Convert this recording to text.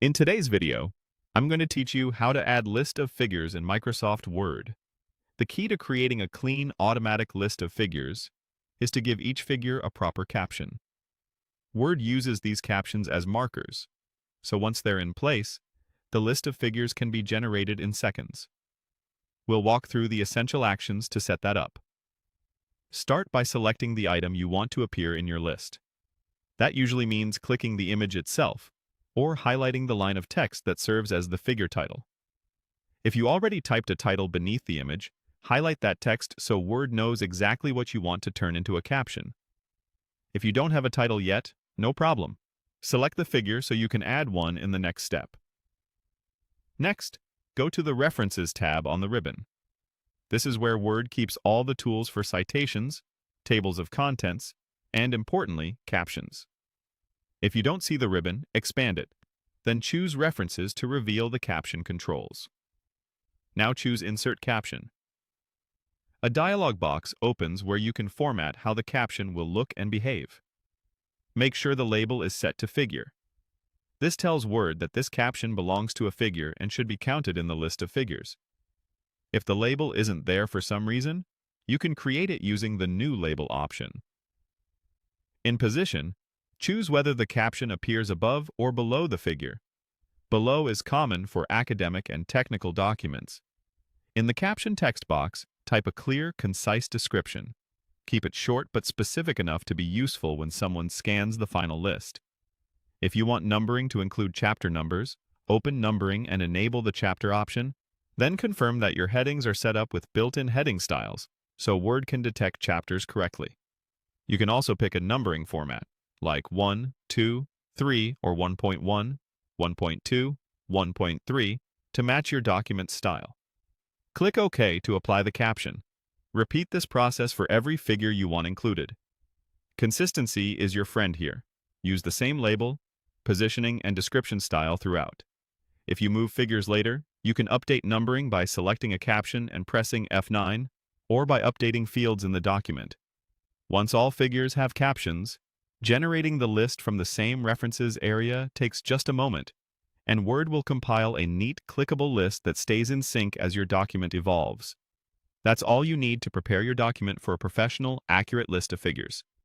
In today's video, I'm going to teach you how to add list of figures in Microsoft Word. The key to creating a clean, automatic list of figures is to give each figure a proper caption. Word uses these captions as markers, so once they're in place, the list of figures can be generated in seconds. We'll walk through the essential actions to set that up. Start by selecting the item you want to appear in your list. That usually means clicking the image itself, or highlighting the line of text that serves as the figure title. If you already typed a title beneath the image, highlight that text so Word knows exactly what you want to turn into a caption. If you don't have a title yet, no problem. Select the figure so you can add one in the next step. Next, go to the References tab on the ribbon. This is where Word keeps all the tools for citations, tables of contents, and importantly, captions. If you don't see the ribbon, expand it. Then choose References to reveal the caption controls. Now choose Insert Caption. A dialog box opens where you can format how the caption will look and behave. Make sure the label is set to figure. This tells Word that this caption belongs to a figure and should be counted in the list of figures. If the label isn't there for some reason, you can create it using the New Label option. In Position, choose whether the caption appears above or below the figure. Below is common for academic and technical documents. In the caption text box, type a clear, concise description. Keep it short but specific enough to be useful when someone scans the final list. If you want numbering to include chapter numbers, open Numbering and enable the chapter option. Then confirm that your headings are set up with built-in heading styles, so Word can detect chapters correctly. You can also pick a numbering format, like 1, 2, 3, or 1.1, 1.2, 1.3, to match your document's style. Click OK to apply the caption. Repeat this process for every figure you want included. Consistency is your friend here. Use the same label, positioning, and description style throughout. If you move figures later, you can update numbering by selecting a caption and pressing F9, or by updating fields in the document. Once all figures have captions, generating the list from the same references area takes just a moment, and Word will compile a neat, clickable list that stays in sync as your document evolves. That's all you need to prepare your document for a professional, accurate list of figures.